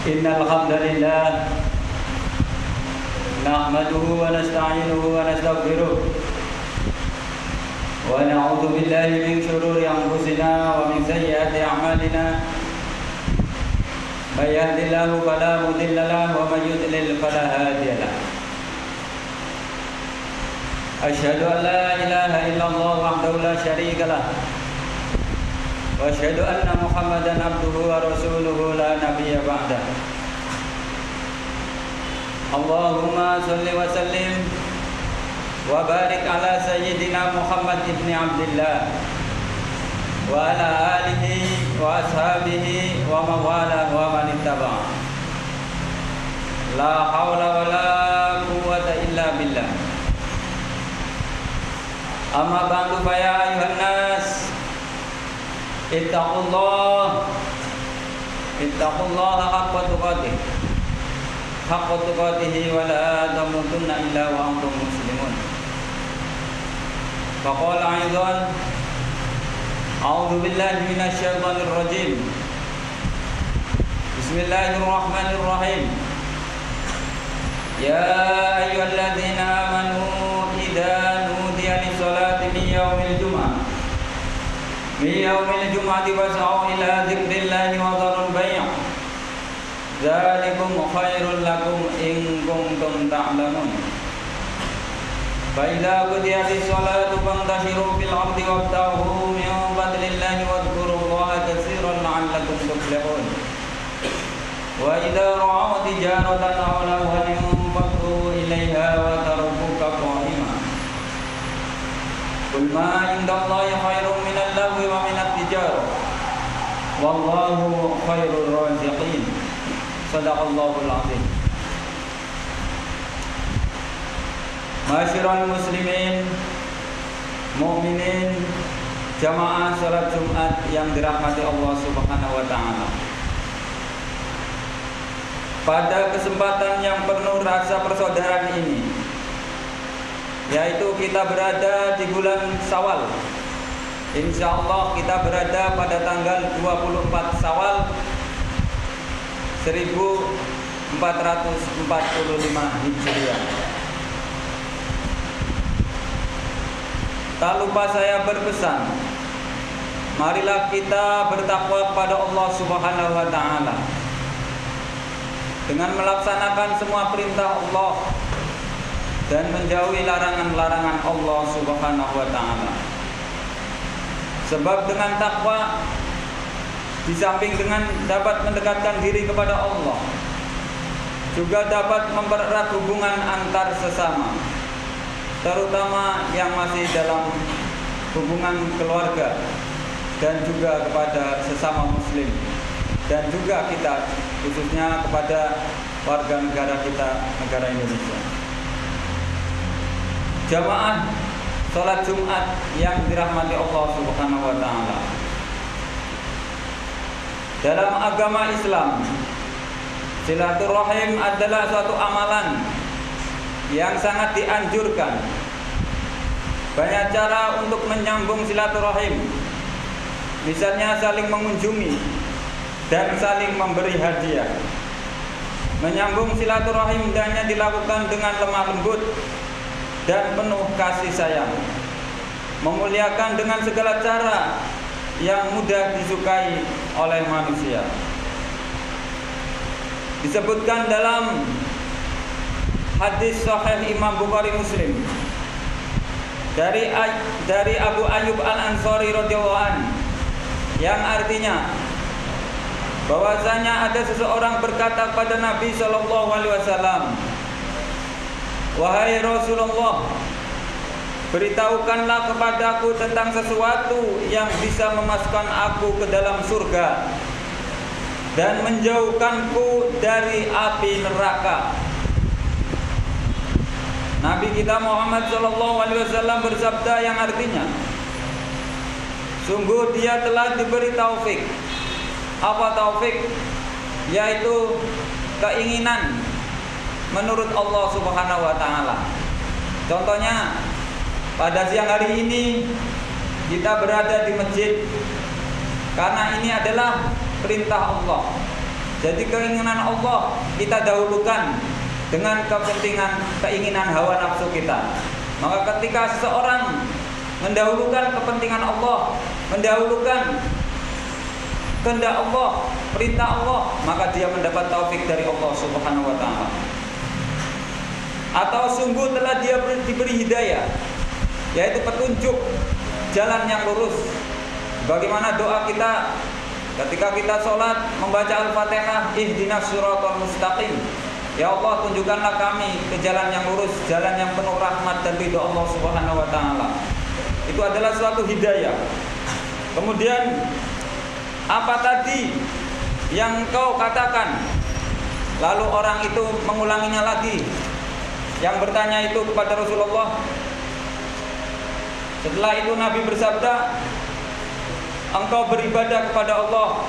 إن الحمد لله نحمده ونستعينه ونستغفره ونعوذ بالله من شرور أنفسنا ومن سيئات أعمالنا من يهد الله فلا مضل له ومن يضلل فلا هادي له أشهد أن لا إله إلا الله وحده لا شريك له وأشهد أن محمدا عبده ورسوله لا نبي بعده اللهم صل وسلم وبارك على سيدنا محمد بن عبد الله وعلى آله وأصحابه ومن والاه ومن اتبعه لا حول ولا قوة إلا بالله أما بعد فيا أيها الناس اتقوا الله حق تقاته ولا تموتن إلا وأنتم مسلمون فقال أيضا أعوذ بالله من الشيطان الرجيم بسم الله الرحمن الرحيم يا أيها الذين آمنوا إذا نودي للصلاة من يوم الجمعة فاسعوا إلى ذكر الله وذروا البيع ذلكم خير لكم إن كنتم تعلمون فإذا قضيت الصلاة فانتشروا في الأرض وابتغوا من فضل الله واذكروا الله كثيرا لعلكم تفلحون وإذا رأوا تجارة أو لهوا انفضوا إليها وتركوك قائما قل ما عند الله خير من اللهو ومن التجارة والله خير الرازقين صدق الله العظيم. Masyiral muslimin, mukminin, jamaah salat Jumat yang dirahmati Allah Subhanahu wa taala. Pada kesempatan yang penuh rasa persaudaraan ini, yaitu kita berada di bulan Syawal. Insyaallah kita berada pada tanggal 24 Syawal 1445 Hijriah. Tak lupa saya berpesan, marilah kita bertakwa kepada Allah Subhanahu wa taala dengan melaksanakan semua perintah Allah dan menjauhi larangan-larangan Allah Subhanahu wa taala. Sebab dengan takwa di samping dengan dapat mendekatkan diri kepada Allah, juga dapat mempererat hubungan antar sesama, terutama yang masih dalam hubungan keluarga dan juga kepada sesama muslim, dan juga kita khususnya kepada warga negara kita, negara Indonesia. Jamaah salat Jumat yang dirahmati Allah Subhanahu wa taala. Dalam agama Islam, silaturahim adalah suatu amalan yang sangat dianjurkan. Banyak cara untuk menyambung silaturahim, misalnya saling mengunjungi dan saling memberi hadiah. Menyambung silaturahim hendaknya dilakukan dengan lemah lembut dan penuh kasih sayang, memuliakan dengan segala cara yang mudah disukai oleh manusia. Disebutkan dalam hadis sahih Imam Bukhari Muslim dari Abu Ayyub Al-Ansari radhiyallahu anhu, yang artinya bahwasanya ada seseorang berkata kepada Nabi sallallahu alaihi wasallam, "Wahai Rasulullah, beritahukanlah kepadaku tentang sesuatu yang bisa memasukkan aku ke dalam surga dan menjauhkanku dari api neraka." Nabi kita Muhammad SAW bersabda yang artinya, sungguh dia telah diberi taufik. Apa taufik? Yaitu keinginan menurut Allah Subhanahu wa taala. Contohnya, pada siang hari ini kita berada di masjid karena ini adalah perintah Allah. Jadi keinginan Allah kita dahulukan dengan keinginan hawa nafsu kita. Maka ketika seseorang mendahulukan kepentingan Allah, mendahulukan kehendak Allah, perintah Allah, maka dia mendapat taufik dari Allah Subhanahu wa taala. Atau sungguh telah dia diberi hidayah, yaitu petunjuk jalan yang lurus. Bagaimana doa kita ketika kita sholat membaca Al-Fatihah, ihdinas siratal mustaqim. Ya Allah, tunjukkanlah kami ke jalan yang lurus, jalan yang penuh rahmat dan ridho Allah Subhanahu wa taala. Itu adalah suatu hidayah. Kemudian apa tadi yang kau katakan? Lalu orang itu mengulanginya lagi. Yang bertanya itu kepada Rasulullah. Setelah itu Nabi bersabda, engkau beribadah kepada Allah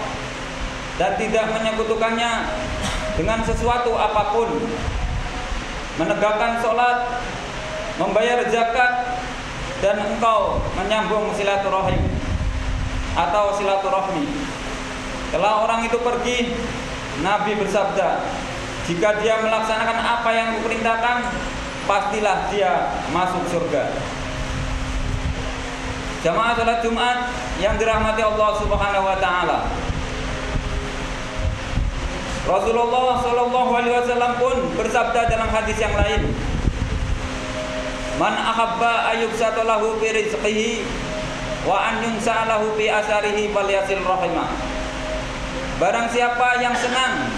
dan tidak menyekutukannya dengan sesuatu apapun, menegakkan sholat, membayar zakat, dan engkau menyambung silaturahim atau silaturahmi. Setelah orang itu pergi, Nabi bersabda, jika dia melaksanakan apa yang kuperintahkan, pastilah dia masuk surga. Jamaah salat Jumat yang dirahmati Allah Subhanahu wa taala. Rasulullah sallallahu alaihi wasallam pun bersabda dalam hadis yang lain, man ahabba ayyubsata lahu fi rizqihi wa an yunsa lahu fi asarihi falyasil rahimah. Barang siapa yang senang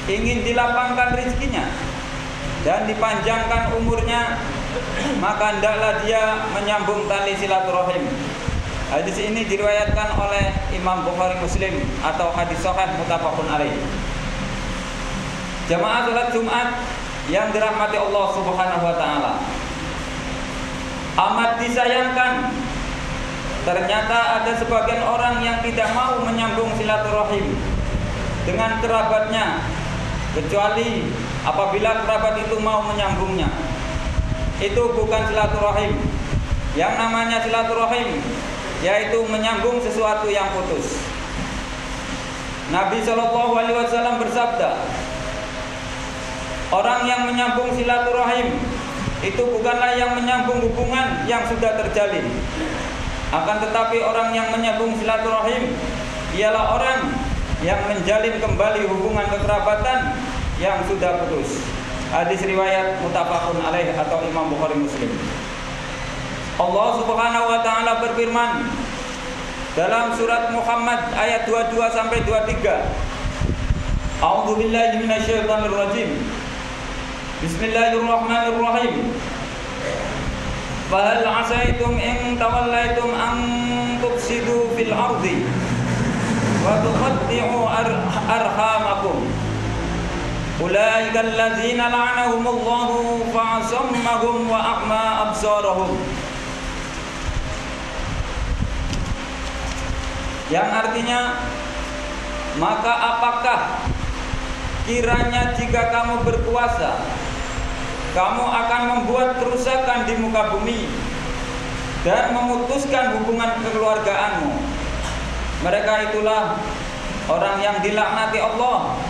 ingin dilapangkan rezekinya dan dipanjangkan umurnya, maka hendaklah dia menyambung tali silaturahim. Hadis ini diriwayatkan oleh Imam Bukhari Muslim atau hadis sahih muttafaqun alaih. Jamaah salat Jumat yang dirahmati Allah Subhanahu wa taala. Amat disayangkan, ternyata ada sebagian orang yang tidak mau menyambung silaturahim dengan kerabatnya, kecuali apabila kerabat itu mau menyambungnya. Itu bukan silaturahim. Yang namanya silaturahim yaitu menyambung sesuatu yang putus. Nabi SAW bersabda, orang yang menyambung silaturahim itu bukanlah yang menyambung hubungan yang sudah terjalin. Akan tetapi orang yang menyambung silaturahim ialah orang yang menjalin kembali hubungan kekerabatan yang sudah putus. Hadis riwayat muttafaqun alaih atau Imam Bukhari Muslim. Allah Subhanahu wa taala berfirman dalam surat Muhammad ayat 22 sampai 23. A'udzu billahi minasyaitonir rajim. Bismillahirrahmanirrahim. Fahal 'asaitum in tawallaitum an tufsidu fil ardi wa tuqatti'u arhamakum. Ulaika allazina la'anahumullahu fa'asammahum wa a'ma absarahum. Yang artinya, maka apakah kiranya jika kamu berkuasa, kamu akan membuat kerusakan di muka bumi dan memutuskan hubungan kekeluargaanmu. Mereka itulah orang yang dilaknati Allah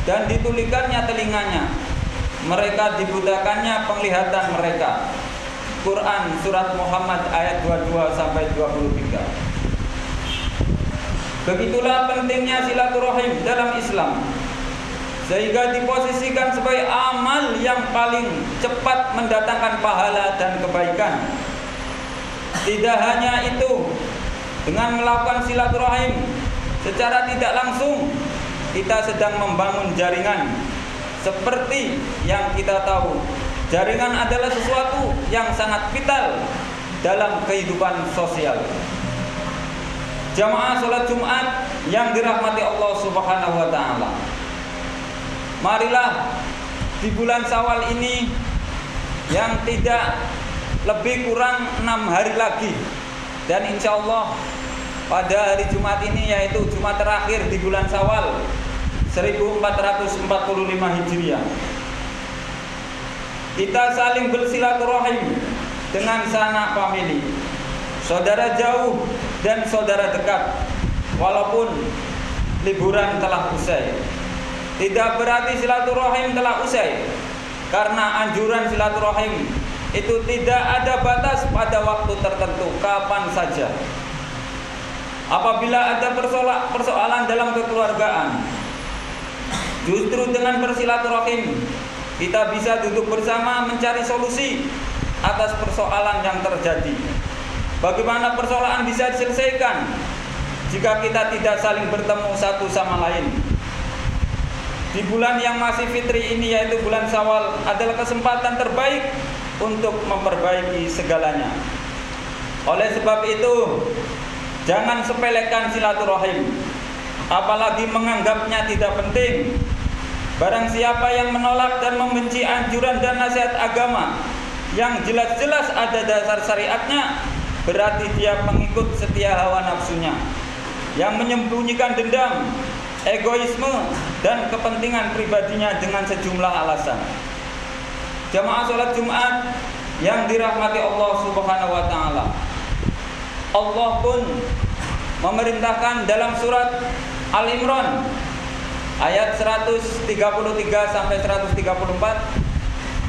dan ditulikannya telinganya, mereka dibutakannya penglihatan mereka. Quran surat Muhammad ayat 22 sampai 23. Begitulah pentingnya silaturahim dalam Islam, sehingga diposisikan sebagai amal yang paling cepat mendatangkan pahala dan kebaikan. Tidak hanya itu, dengan melakukan silaturahim secara tidak langsung kita sedang membangun jaringan. Seperti yang kita tahu, jaringan adalah sesuatu yang sangat vital dalam kehidupan sosial. Jamaah salat Jumat yang dirahmati Allah Subhanahu wa taala. Marilah di bulan Syawal ini yang tidak lebih kurang 6 hari lagi, dan insya Allah pada hari Jumat ini, yaitu Jumat terakhir di bulan Syawal 1445 Hijriah, kita saling bersilaturahim dengan sanak famili, saudara jauh dan saudara dekat, walaupun liburan telah usai. tidak berarti silaturahim telah usai. Karena anjuran silaturahim itu tidak ada batas pada waktu tertentu, kapan saja. Apabila ada persoalan dalam kekeluargaan, justru dengan bersilaturahim kita bisa duduk bersama mencari solusi atas persoalan yang terjadi. Bagaimana persoalan bisa diselesaikan jika kita tidak saling bertemu satu sama lain? Di bulan yang masih fitri ini, yaitu bulan Syawal, adalah kesempatan terbaik untuk memperbaiki segalanya. Oleh sebab itu, jangan sepelekan silaturahim, apalagi menganggapnya tidak penting. Barang siapa yang menolak dan membenci anjuran dan nasihat agama yang jelas-jelas ada dasar syariatnya, berarti dia pengikut setia hawa nafsunya yang menyembunyikan dendam, egoisme, dan kepentingan pribadinya dengan sejumlah alasan. Jamaah sholat Jumat yang dirahmati Allah Subhanahu wa ta'ala, Allah pun memerintahkan dalam surat Al-Imran ayat 133 sampai 134,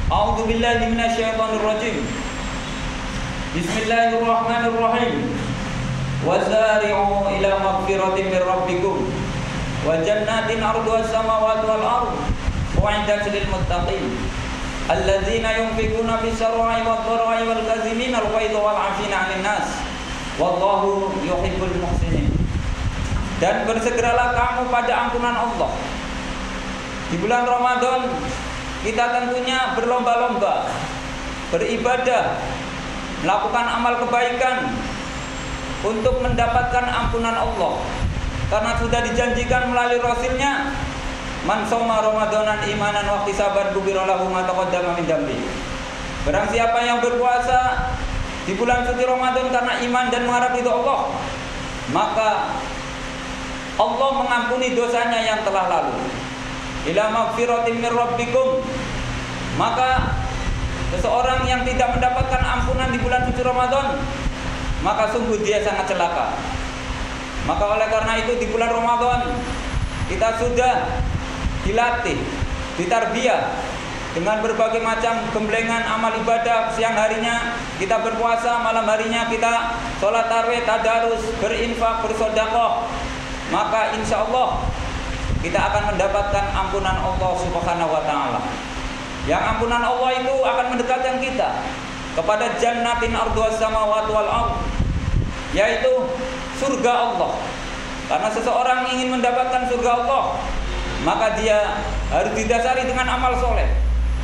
A'udzu billahi minasyaitonir rajim. Bismillahirrahmanirrahim. Wasari'u ila magfiratin min rabbikum wa jannatin 'arduha as-samawati wal ardh u'iddat lil muttaqin alladzina yunfiquna fis sarai wad dharai wal kazimina al ghaidha wal 'afina 'anil nas wallahu yuhibbul muhsinin. Dan bersegeralah kamu pada ampunan Allah. Di bulan Ramadan kita tentunya berlomba-lomba beribadah, melakukan amal kebaikan untuk mendapatkan ampunan Allah. Karena sudah dijanjikan melalui Rasulnya, man shoma ramadanan imanan wa ihtisaban ghufira lahu ma taqaddama min dzambi. Barang siapa yang berpuasa di bulan suci Ramadan karena iman dan mengharap ridha Allah, maka Allah mengampuni dosanya yang telah lalu. Ila magfiratin min rabbikum. Maka seseorang yang tidak mendapatkan ampunan di bulan suci Ramadan, maka sungguh dia sangat celaka. Maka oleh karena itu di bulan Ramadan kita sudah dilatih, ditarbiyah dengan berbagai macam gemblengan amal ibadah. Siang harinya kita berpuasa, malam harinya kita sholat tarawih, tadarus, berinfak, bersedekah. Maka insya Allah kita akan mendapatkan ampunan Allah Subhanahu wa ta'ala. Yang ampunan Allah itu akan mendekatkan kita kepada jannatin arduha as-samawati wal ardh, yaitu surga Allah. Karena seseorang ingin mendapatkan surga Allah, maka dia harus didasari dengan amal soleh,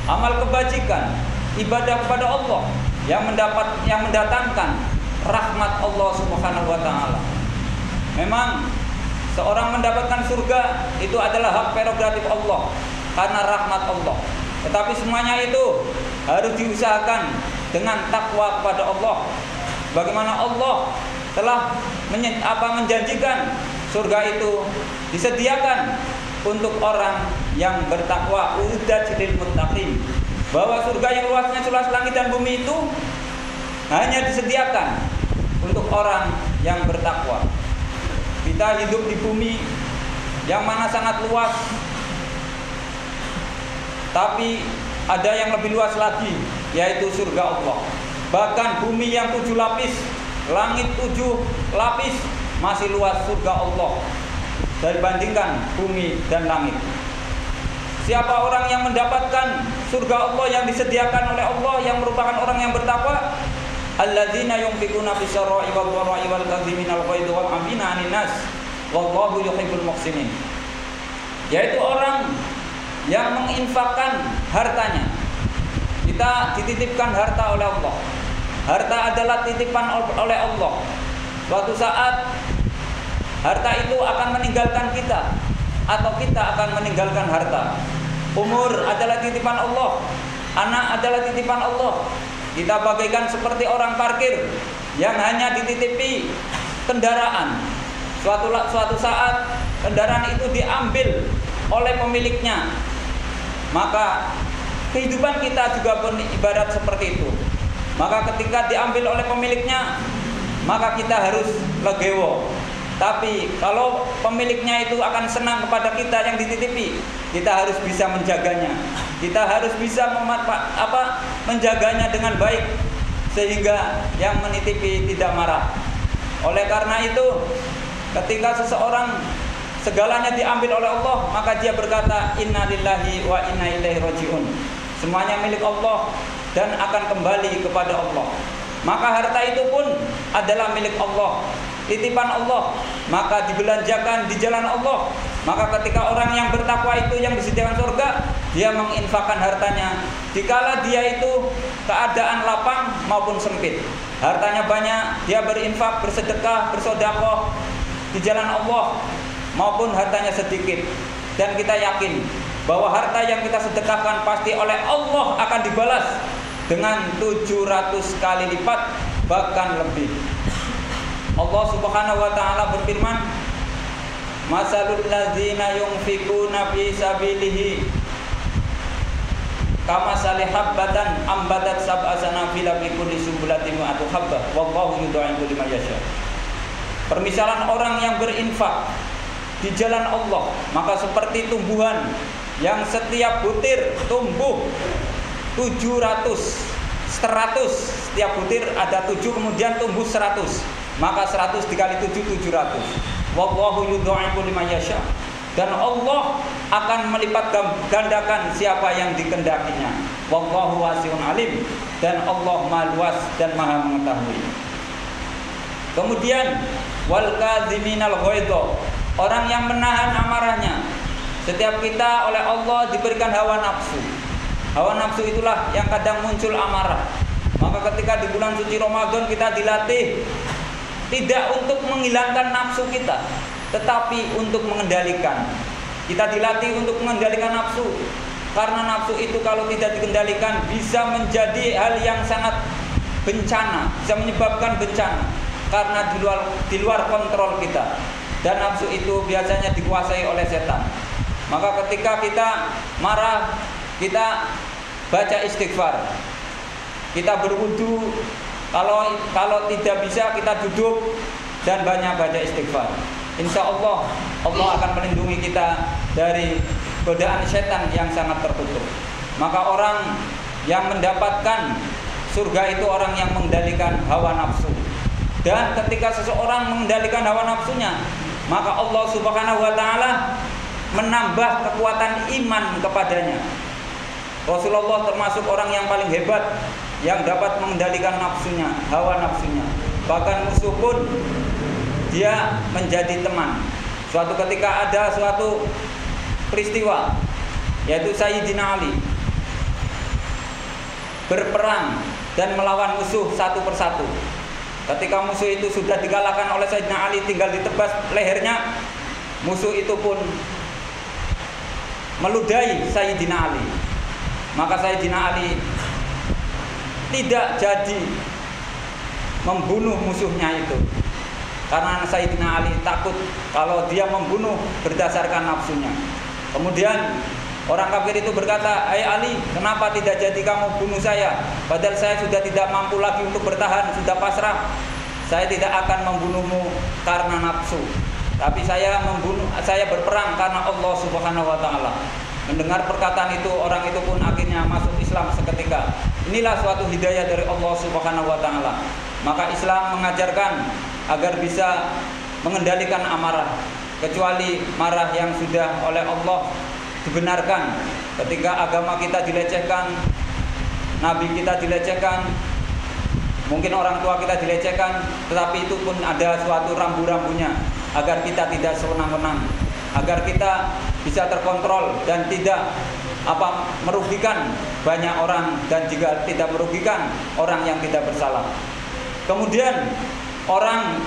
amal kebajikan, ibadah kepada Allah yang mendatangkan rahmat Allah Subhanahu wa ta'ala. Memang seorang mendapatkan surga itu adalah hak prerogatif Allah karena rahmat Allah. Tetapi semuanya itu harus diusahakan dengan takwa kepada Allah. Bagaimana Allah telah menjanjikan surga itu disediakan untuk orang yang bertakwa, uiddat lil muttaqin. Bahwa surga yang luasnya seluas langit dan bumi itu hanya disediakan untuk orang yang bertakwa. Kita hidup di bumi yang mana sangat luas, tapi ada yang lebih luas lagi, yaitu surga Allah. Bahkan bumi yang 7 lapis, langit 7 lapis, masih luas surga Allah dibandingkan bumi dan langit. Siapa orang yang mendapatkan surga Allah yang disediakan oleh Allah, yang merupakan orang yang bertakwa? Alladzina yunfiquna fis sarai wad dharai wal kadhimina al ghaidha wal 'afina 'anil nas wallahu yuhibbul muhsinin. Yaitu orang yang menginfakkan hartanya. Kita dititipkan harta oleh Allah. Harta adalah titipan oleh Allah. Suatu saat harta itu akan meninggalkan kita, atau kita akan meninggalkan harta. Umur adalah titipan Allah, anak adalah titipan Allah. Kita bagaikan seperti orang parkir yang hanya dititipi kendaraan. Suatu saat kendaraan itu diambil oleh pemiliknya. Maka kehidupan kita juga ibarat seperti itu. Maka ketika diambil oleh pemiliknya, maka kita harus legowo, Tapi kalau pemiliknya itu akan senang kepada kita yang dititipi, kita harus bisa menjaganya. Kita harus bisa menjaganya dengan baik sehingga yang menitipi tidak marah. Oleh karena itu, ketika seseorang segalanya diambil oleh Allah, maka dia berkata inna lillahi wa inna ilaihi rajiun. Semuanya milik Allah dan akan kembali kepada Allah. Maka harta itu pun adalah milik Allah, titipan Allah, maka dibelanjakan di jalan Allah. Maka ketika orang yang bertakwa itu yang disediakan surga, dia menginfakkan hartanya dikala dia itu keadaan lapang maupun sempit. Hartanya banyak, dia berinfak, bersedekah, bersedekah di jalan Allah, maupun hartanya sedikit. Dan kita yakin bahwa harta yang kita sedekahkan pasti oleh Allah akan dibalas dengan 700 kali lipat, bahkan lebih. Allah Subhanahu wa taala berfirman, "Masalul ladzina yunfikuna fi sabilihi kama salihabbatan ambatat sab'a sanabila fi kulli sumbulatin mi'atu habbah wallahu yudha'ifu liman yasha." Permisalan orang yang berinfak di jalan Allah, maka seperti tumbuhan yang setiap butir tumbuh 700, 100, setiap butir ada 7 kemudian tumbuh 100, maka 100 dikali 7 700. Wallahu yudha'ifu liman yasha. Dan Allah akan melipat gandakan siapa yang dikendakinya. Wallahu wasi'un alim. Dan Allah Maha luas dan Maha mengetahui. Kemudian wal kadziminal ghaidha, orang yang menahan amarahnya. Setiap kita oleh Allah diberikan hawa nafsu. Hawa nafsu itulah yang kadang muncul amarah. Maka ketika di bulan suci Ramadan kita dilatih tidak untuk menghilangkan nafsu kita, tetapi untuk mengendalikan. Kita dilatih untuk mengendalikan nafsu. Karena nafsu itu kalau tidak dikendalikan bisa menjadi hal yang sangat bencana, bisa menyebabkan bencana karena di luar kontrol kita. Dan nafsu itu biasanya dikuasai oleh setan. Maka ketika kita marah, kita baca istighfar, kita berwudu. Kalau tidak bisa kita duduk dan banyak baca istighfar. Insya Allah Allah akan melindungi kita dari godaan setan yang sangat tertutup. Maka orang yang mendapatkan surga itu orang yang mengendalikan hawa nafsu. Dan ketika seseorang mengendalikan hawa nafsunya, maka Allah Subhanahu wa taala menambah kekuatan iman kepadanya. Rasulullah termasuk orang yang paling hebat yang dapat mengendalikan nafsunya, hawa nafsunya. Bahkan musuh pun dia menjadi teman. Suatu ketika ada suatu peristiwa, yaitu Sayyidina Ali berperang dan melawan musuh satu persatu. Ketika musuh itu sudah dikalahkan oleh Sayyidina Ali, tinggal ditebas lehernya, musuh itu pun meludahi Sayyidina Ali. Maka Sayyidina Ali tidak jadi membunuh musuhnya itu, karena Sayyidina Ali takut kalau dia membunuh berdasarkan nafsunya. Kemudian orang kafir itu berkata, "Hai Ali, kenapa tidak jadi kamu bunuh saya? Padahal saya sudah tidak mampu lagi untuk bertahan, sudah pasrah. Saya tidak akan membunuhmu karena nafsu, tapi saya berperang karena Allah Subhanahu wa taala." Mendengar perkataan itu, orang itu pun akhirnya masuk Islam seketika. Inilah suatu hidayah dari Allah Subhanahu wa taala. Maka Islam mengajarkan agar bisa mengendalikan amarah, kecuali marah yang sudah oleh Allah dibenarkan. Ketika agama kita dilecehkan, nabi kita dilecehkan, mungkin orang tua kita dilecehkan, tetapi itu pun ada suatu rambu-rambunya agar kita tidak sewenang-wenang, agar kita bisa terkontrol dan tidak merugikan banyak orang dan juga tidak merugikan orang yang tidak bersalah. Kemudian orang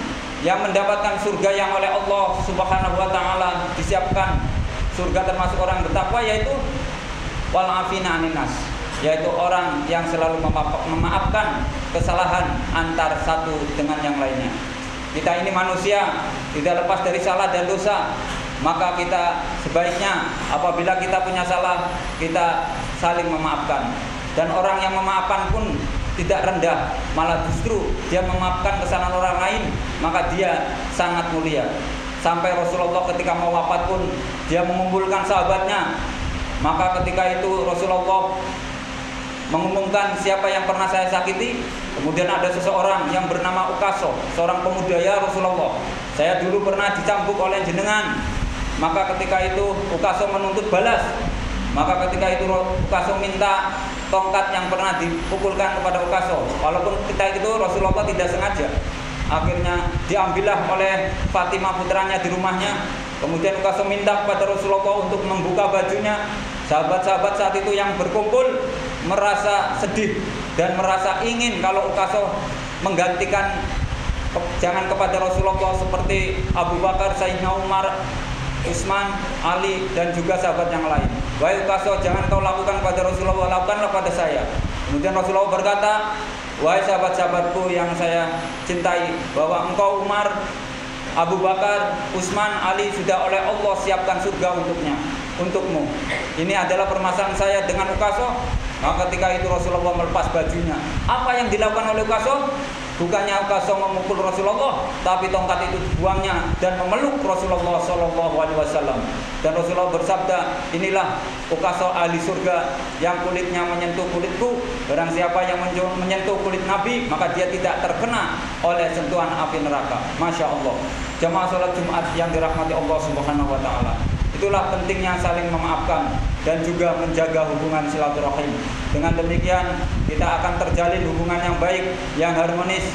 yang mendapatkan surga yang oleh Allah Subhanahu wa taala disiapkan, surga termasuk orang bertakwa, yaitu wal afina anin nas, yaitu orang yang selalu memaafkan kesalahan antar satu dengan yang lainnya. Kita ini manusia, tidak lepas dari salah dan dosa. Maka kita sebaiknya apabila kita punya salah, kita saling memaafkan. Dan orang yang memaafkan pun tidak rendah, malah justru dia memaafkan kesalahan orang lain, maka dia sangat mulia. Sampai Rasulullah ketika mau wafat pun dia mengumpulkan sahabatnya. Maka ketika itu Rasulullah mengumumkan siapa yang pernah saya sakiti. Kemudian ada seseorang yang bernama Uqasah, seorang pemuda, ya Rasulullah, saya dulu pernah dicambuk oleh jenengan. Maka ketika itu Uqasah menuntut balas. Maka ketika itu Uqasah minta tongkat yang pernah dipukulkan kepada Uqasah. Walaupun ketika itu Rasulullah tidak sengaja. Akhirnya diambillah oleh Fatimah putranya di rumahnya. Kemudian Uqasah minta kepada Rasulullah untuk membuka bajunya. Sahabat-sahabat saat itu yang berkumpul merasa sedih dan merasa ingin kalau Uqasah menggantikan jangan kepada Rasulullah seperti Abu Bakar, Sayyidina Umar, Utsman, Ali, dan juga sahabat yang lain. Wahai Uqasah, jangan kau lakukan kepada Rasulullah, lakukanlah pada saya. Kemudian Rasulullah berkata, wahai sahabat-sahabatku yang saya cintai, bahwa engkau Umar, Abu Bakar, Utsman, Ali sudah oleh Allah siapkan surga untukmu. Ini adalah permasalahan saya dengan Uqasah. Maka ketika itu Rasulullah melepas bajunya. Apa yang dilakukan oleh Uqasah? Bukannya Uqasah memukul Rasulullah, tapi tongkat itu dibuangnya dan memeluk Rasulullah SAW. Dan Rasulullah bersabda, inilah Uqasah ahli surga yang kulitnya menyentuh kulitku. Barang siapa yang menyentuh kulit Nabi, maka dia tidak terkena oleh sentuhan api neraka. Masya Allah. Jamaah sholat Jumat yang dirahmati Allah Subhanahu Wa Taala. Itulah pentingnya saling memaafkan dan juga menjaga hubungan silaturahim. Dengan demikian kita akan terjalin hubungan yang baik, yang harmonis.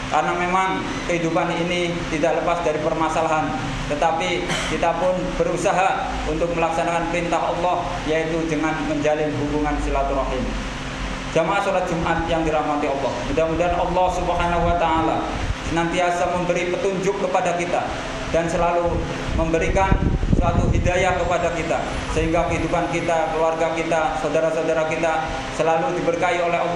Karena memang kehidupan ini tidak lepas dari permasalahan. Tetapi kita pun berusaha untuk melaksanakan perintah Allah, yaitu dengan menjalin hubungan silaturahim. Jamaah sholat Jumat yang dirahmati Allah, mudah-mudahan Allah Subhanahu Wa Taala senantiasa memberi petunjuk kepada kita dan selalu memberikan suatu hidayah kepada kita, sehingga kehidupan kita, keluarga kita, saudara-saudara kita selalu diberkahi oleh Allah.